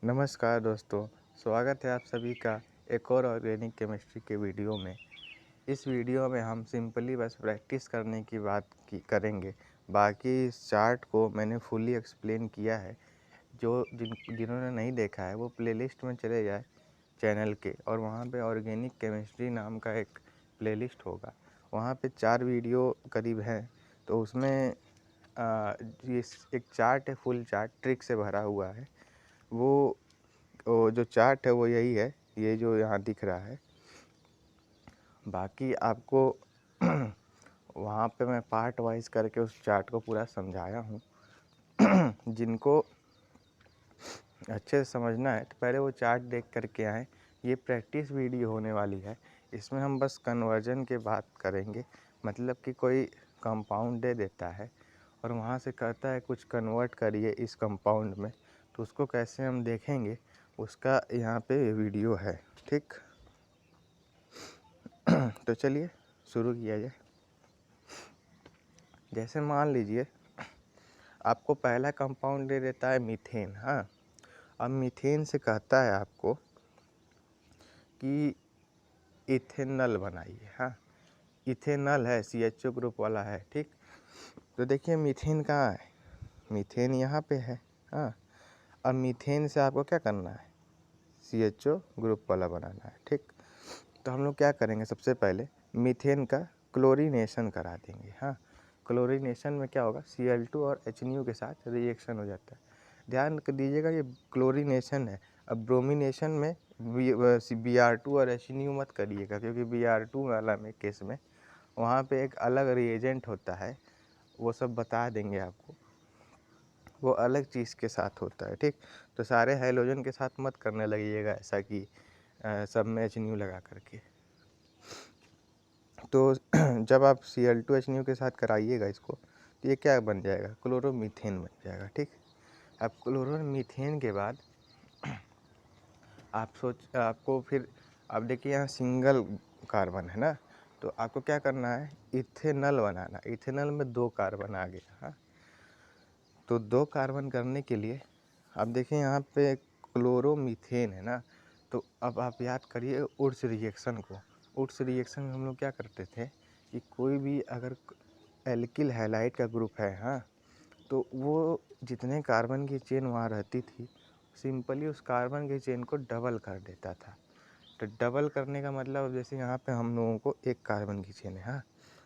नमस्कार दोस्तों, स्वागत है आप सभी का एक और ऑर्गेनिक केमिस्ट्री के वीडियो में। इस वीडियो में हम सिंपली बस प्रैक्टिस करने की बात करेंगे। बाकी इस चार्ट को मैंने फुली एक्सप्लेन किया है। जिन्होंने नहीं देखा है वो प्लेलिस्ट में चले जाए चैनल के, और वहाँ पे ऑर्गेनिक केमिस्ट्री नाम का एक प्लेलिस्ट होगा। वहाँ पे 4 वीडियो करीब हैं, तो उसमें ये एक चार्ट है, फुल चार्ट ट्रिक से भरा हुआ है। वो जो चार्ट है वो यही है, ये जो यहाँ दिख रहा है। बाकी आपको वहाँ पे मैं पार्ट वाइज करके उस चार्ट को पूरा समझाया हूँ। जिनको अच्छे से समझना है तो पहले वो चार्ट देख करके आएँ। ये प्रैक्टिस वीडियो होने वाली है, इसमें हम बस कन्वर्जन की बात करेंगे। मतलब कि कोई कंपाउंड दे देता है और वहाँ से कहता है कुछ कन्वर्ट करिए इस कंपाउंड में, तो उसको कैसे हम देखेंगे उसका यहाँ पे वीडियो है, ठीक। तो चलिए शुरू किया जाए। जैसे मान लीजिए आपको पहला कंपाउंड दे देता है मीथेन। हाँ, अब मीथेन से कहता है आपको कि इथेनॉल बनाइए। हाँ, इथेनॉल है, CHO ग्रुप वाला है, ठीक। तो देखिए मीथेन कहाँ है, मीथेन यहाँ पे है। हाँ, अब मीथेन से आपको क्या करना है, CHO ग्रुप वाला बनाना है, ठीक। तो हम लोग क्या करेंगे, सबसे पहले मीथेन का क्लोरीनेशन करा देंगे। हाँ, क्लोरीनेशन में क्या होगा, Cl2 और HNU के साथ रिएक्शन हो जाता है। ध्यान दीजिएगा ये क्लोरीनेशन है। अब ब्रोमिनेशन में Br2 और HNU मत करिएगा, क्योंकि Br2 वाला में केस में वहाँ पे एक अलग रिएजेंट होता है, वो सब बता देंगे आपको, वो अलग चीज़ के साथ होता है, ठीक। तो सारे हाइड्रोजन के साथ मत करने लगिएगा ऐसा कि सब में HNU लगा करके। तो जब आप Cl2HNU के साथ कराइएगा इसको, तो ये क्या बन जाएगा, क्लोरोमीथेन बन जाएगा, ठीक। अब क्लोरोमीथेन के बाद आपको फिर, अब देखिए यहाँ सिंगल कार्बन है ना, तो आपको क्या करना है, इथेनॉल बनाना। इथेनॉल में 2 कार्बन आ गया। हाँ, तो 2 कार्बन करने के लिए अब देखिए यहाँ पे क्लोरोमीथेन है ना, तो अब आप याद करिए उर्स रिएक्शन को। उर्स रिएक्शन में हम लोग क्या करते थे कि कोई भी अगर एल्किल हैलाइड का ग्रुप है, हाँ, तो वो जितने कार्बन की चेन वहाँ रहती थी, सिंपली उस कार्बन की चेन को डबल कर देता था। तो डबल करने का मतलब, जैसे यहाँ पे हम लोगों को 1 कार्बन की चेन है, हाँ,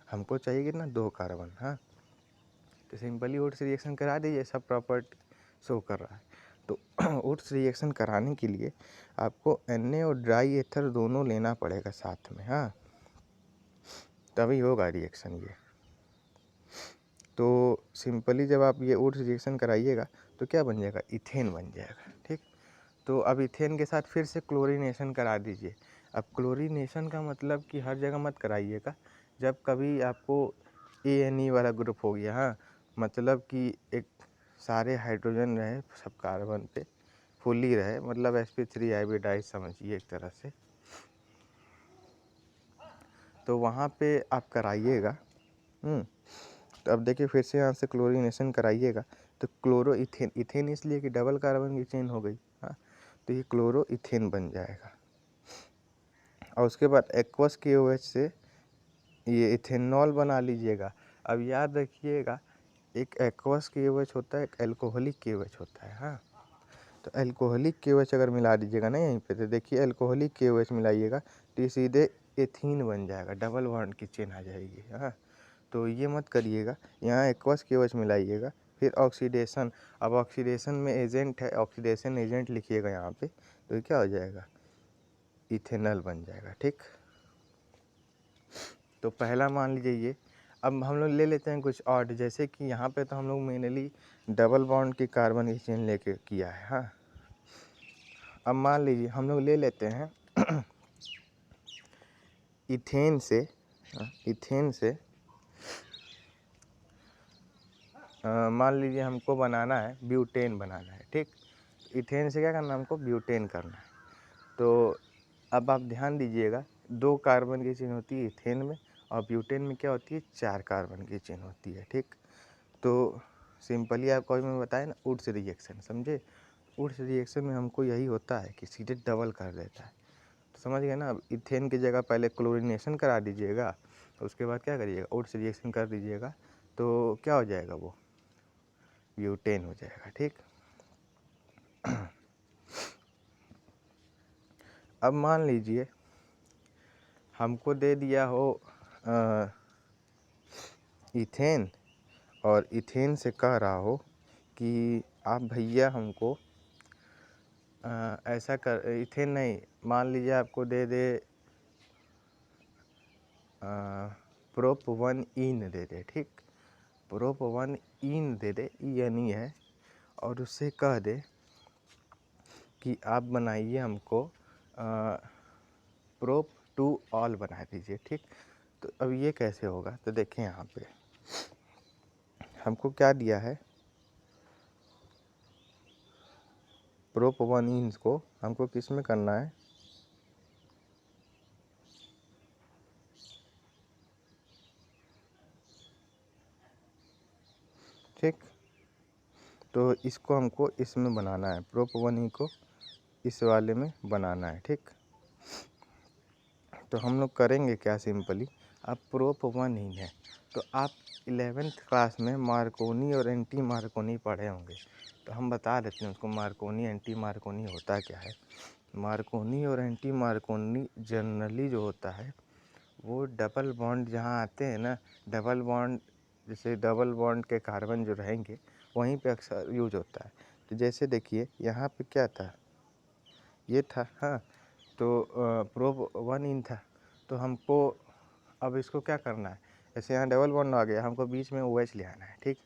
हमको चाहिए कितना, 2 कार्बन। हाँ, तो सिंपली उर्स रिएक्शन करा दीजिए, सब प्रॉपर्टी शो कर रहा है। तो उर्स रिएक्शन कराने के लिए आपको Na और ड्राई एथर दोनों लेना पड़ेगा साथ में। हाँ, तभी होगा रिएक्शन ये। तो सिंपली जब आप ये उर्स रिएक्शन कराइएगा तो क्या बन जाएगा, इथेन बन जाएगा, ठीक। तो अब इथेन के साथ फिर से क्लोरीनेशन करा दीजिए। अब क्लोरीनेशन का मतलब कि हर जगह मत कराइएगा। जब कभी आपको ANE वाला ग्रुप हो गया, हाँ, मतलब कि एक सारे हाइड्रोजन रहे सब कार्बन पे फुली रहे, मतलब sp3 हाइब्रिडाइज समझिए एक तरह से, तो वहाँ पे आप कराइएगा। तो अब देखिए फिर से यहाँ से क्लोरीनेशन कराइएगा, तो क्लोरो इथेन, इथेन इसलिए कि डबल कार्बन की चेन हो गई। हाँ, तो ये क्लोरो इथेन बन जाएगा। और उसके बाद एक्वस KOH से ये इथेनॉल बना लीजिएगा। अब याद रखिएगा, एक एक्वस KOH होता है, एक एल्कोहलिक KOH होता है। हाँ, तो एल्कोहलिक KOH अगर मिला दीजिएगा ना यहीं पे, तो देखिए एल्कोहलिक KOH मिलाइएगा तो ये सीधे एथीन बन जाएगा, डबल बॉन्ड की चेन आ जाएगी। हाँ, तो ये मत करिएगा, यहाँ एक्वस KOH मिलाइएगा। फिर ऑक्सीडेशन, अब ऑक्सीडेशन में एजेंट है, ऑक्सीडेशन एजेंट लिखिएगा यहाँ पे, तो ये क्या हो जाएगा, इथेनॉल बन जाएगा, ठीक। तो पहला मान लीजिए ये। अब हम लोग ले लेते हैं कुछ और, जैसे कि यहाँ पे तो हम लोग मेनली डबल बॉन्ड की कार्बन की चेन लेके किया है। हाँ, अब मान लीजिए हम लोग ले लेते हैं इथेन से, इथेन से मान लीजिए हमको बनाना है, ब्यूटेन बनाना है, ठीक। इथेन से क्या करना है, हमको ब्यूटेन करना है। तो अब आप ध्यान दीजिएगा, 2 कार्बन की चेन होती है इथेन में, और ब्यूटेन में क्या होती है, 4 कार्बन की चेन होती है, ठीक। तो सिंपली आपको मैं बताया ना, उड्स रिएक्शन, समझे। उस रिएक्शन में हमको यही होता है कि सीधे डबल कर देता है। तो समझ गए ना। अब इथेन की जगह पहले क्लोरीनेशन करा दीजिएगा, उसके बाद क्या करिएगा, उड्स रिएक्शन कर दीजिएगा, तो क्या हो जाएगा, वो ब्यूटेन हो जाएगा। ठीक। अब मान लीजिए हमको दे दिया हो इथेन, और इथेन से कह रहा हो कि आप भैया हमको ऐसा कर, इथेन नहीं, मान लीजिए आपको दे दे प्रोप 1 इन दे दे। ठीक, प्रोप 1 इन दे दे, ई है, और उससे कह दे कि आप बनाइए हमको प्रोप 2 ऑल बना दीजिए। ठीक, तो अब ये कैसे होगा, तो देखें यहाँ पे हमको क्या दिया है, प्रोप 1 इन को हमको किस में करना है, ठीक, तो इसको हमको इसमें बनाना है, प्रोप 1 ई को इस वाले में बनाना है। ठीक, तो हम लोग करेंगे क्या, सिंपली अब प्रोप 1 इन है, तो आप 11th क्लास में मार्कोनी और एंटी मार्कोनी पढ़े होंगे, तो हम बता देते हैं उसको, मार्कोनी एंटी मार्कोनी होता क्या है। मार्कोनी और एंटी मार्कोनी जनरली जो होता है वो डबल बॉन्ड जहाँ आते हैं ना, डबल बॉन्ड, जैसे डबल बॉन्ड के कार्बन जो रहेंगे वहीं पे अक्सर यूज होता है। तो जैसे देखिए यहाँ पे क्या था, ये था, हाँ, तो प्रोप 1 इन था, तो हमको अब इसको क्या करना है, जैसे यहाँ डबल बॉन्ड आ गया, हमको बीच में OH ले आना है। ठीक,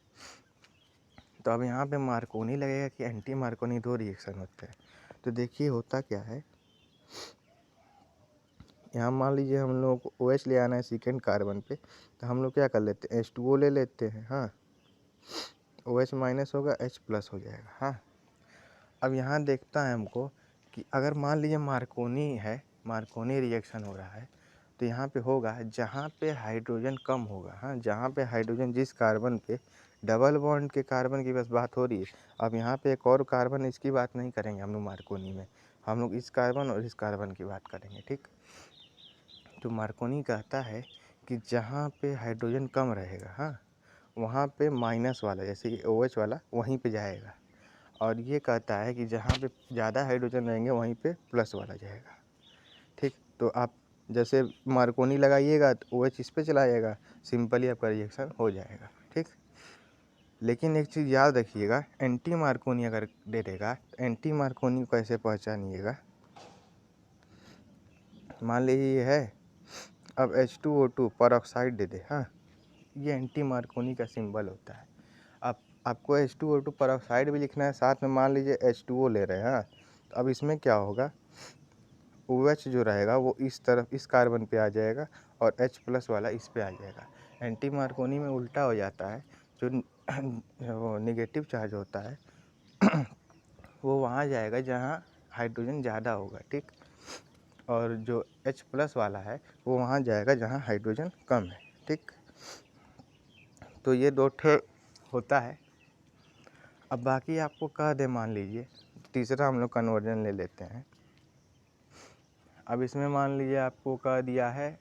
तो अब यहाँ पे मार्कोनी लगेगा कि एंटी मार्कोनी, दो रिएक्शन होते हैं। तो देखिए होता क्या है, यहाँ मान लीजिए हम लोग को OH ले आना है सेकेंड कार्बन पे, तो हम लोग क्या कर लेते हैं, H2O ले लेते हैं। हाँ, OH माइनस होगा, H प्लस हो जाएगा। हाँ, अब यहाँ देखता है हमको कि अगर मान लीजिए मार्कोनी है, मार्कोनी रिएक्शन हो रहा है, तो यहाँ पे होगा जहाँ पे हाइड्रोजन कम होगा। हाँ, जहाँ पे हाइड्रोजन, जिस कार्बन पे डबल बॉन्ड के कार्बन की बस बात हो रही है, अब यहाँ पे एक और कार्बन, इसकी बात नहीं करेंगे हम लोग मार्कोनी में, हम लोग इस कार्बन और इस कार्बन की बात करेंगे। ठीक, तो मार्कोनी कहता है कि जहाँ पे हाइड्रोजन कम रहेगा, हाँ, वहाँ पे माइनस वाला, जैसे कि OH वाला वहीं पे जाएगा, और ये कहता है कि जहाँ पे ज़्यादा हाइड्रोजन रहेंगे वहीं पे प्लस वाला जाएगा। ठीक, तो आप जैसे मार्कोनी लगाइएगा तो OH इस पे चला जाएगा, सिंपली आपका रिएक्शन हो जाएगा। ठीक, लेकिन एक चीज़ याद रखिएगा, एंटी मार्कोनी अगर दे देगा तो एंटी मार्कोनी को कैसे पहचानिएगा, मान लीजिए ये है, अब H2O2 परऑक्साइड दे दे, हाँ, ये एंटी मार्कोनी का सिंबल होता है। अब आपको H2O2 परऑक्साइड भी लिखना है, साथ में मान लीजिए H2O ले रहे हैं। हाँ, तो अब इसमें क्या होगा, OH जो रहेगा वो इस तरफ, इस कार्बन पे आ जाएगा, और H प्लस वाला इस पे आ जाएगा। एंटी मार्कोनी में उल्टा हो जाता है, जो वो नेगेटिव चार्ज होता है वो वहाँ जाएगा जहाँ हाइड्रोजन ज़्यादा होगा। ठीक, और जो H प्लस वाला है वो वहाँ जाएगा जहाँ हाइड्रोजन कम है। ठीक, तो ये दो ठे होता है। अब बाकी आपको कह दे, मान लीजिए तीसरा हम लोग कन्वर्जन ले लेते हैं। अब इसमें मान लीजिए आपको कह दिया है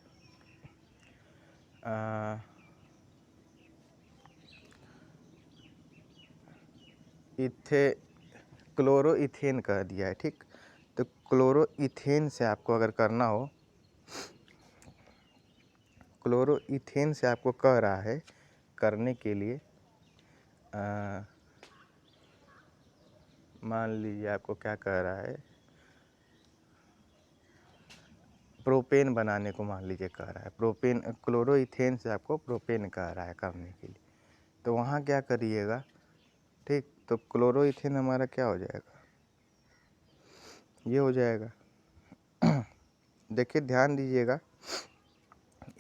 क्लोरो इथेन कह दिया है। ठीक, तो क्लोरो इथेन से आपको अगर करना हो, क्लोरो इथेन से आपको कह रहा है करने के लिए, मान लीजिए आपको क्या कह रहा है, प्रोपेन बनाने को मान लीजिए कह रहा है, प्रोपेन, क्लोरो इथेन से आपको प्रोपेन कह रहा है करने के लिए, तो वहाँ क्या करिएगा। ठीक, तो क्लोरो इथेन हमारा क्या हो जाएगा, ये हो जाएगा। देखिए ध्यान दीजिएगा,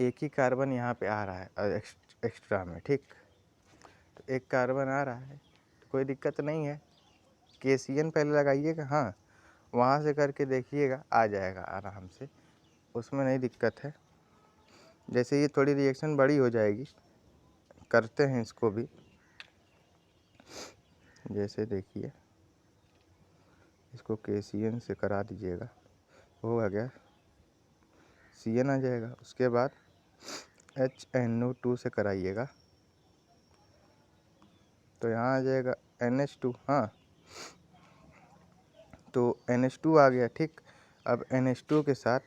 एक ही कार्बन यहाँ पे आ रहा है एक्स्ट्रा में। ठीक, तो एक कार्बन आ रहा है तो कोई दिक्कत नहीं है, KCN पहले लगाइएगा। हाँ, वहाँ से करके देखिएगा, आ जाएगा आराम से, उसमें नहीं दिक्कत है। जैसे ये थोड़ी रिएक्शन बड़ी हो जाएगी, करते हैं इसको भी, जैसे देखिए इसको KCN से करा दीजिएगा, होगा क्या, CN आ जाएगा। उसके बाद HNO2 से कराइएगा तो यहाँ आ जाएगा NH2। हाँ, तो NH2 आ गया, ठीक। अब NH2 के साथ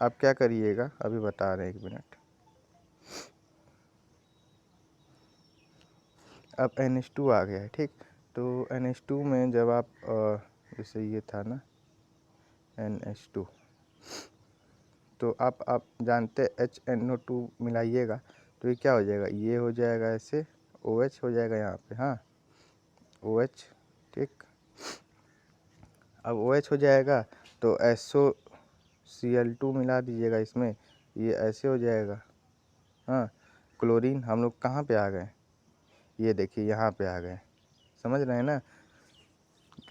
आप क्या करिएगा, अभी बता रहे हैं, 1 मिनट। अब NH2 आ गया है, ठीक। तो NH2 में जब आप जैसे ये था ना NH2, तो आप जानते HNO2 मिलाइएगा तो ये क्या हो जाएगा, ये हो जाएगा ऐसे OH हो जाएगा यहाँ पे, हाँ OH, ठीक। अब OH हो जाएगा तो SOCl2 मिला दीजिएगा इसमें, ये ऐसे हो जाएगा, हाँ। क्लोरीन हम लोग कहाँ पे आ गए, ये देखिए यहाँ पे आ गए, समझ रहे हैं ना।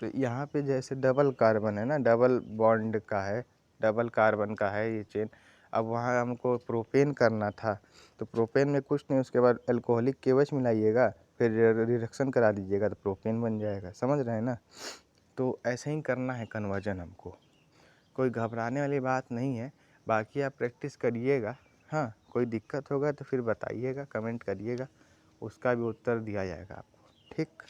तो यहाँ पे जैसे डबल कार्बन है ना, डबल बॉन्ड का है, डबल कार्बन का है ये चेन। अब वहाँ हमको प्रोपेन करना था, तो प्रोपेन में कुछ नहीं, उसके बाद अल्कोहलिक KOH मिलाइएगा, फिर रिडक्शन करा दीजिएगा तो प्रोपेन बन जाएगा, समझ रहे हैं ना। तो ऐसे ही करना है कन्वर्जन हमको, कोई घबराने वाली बात नहीं है। बाकी आप प्रैक्टिस करिएगा, हाँ। कोई दिक्कत होगा तो फिर बताइएगा, कमेंट करिएगा, उसका भी उत्तर दिया जाएगा आपको, ठीक।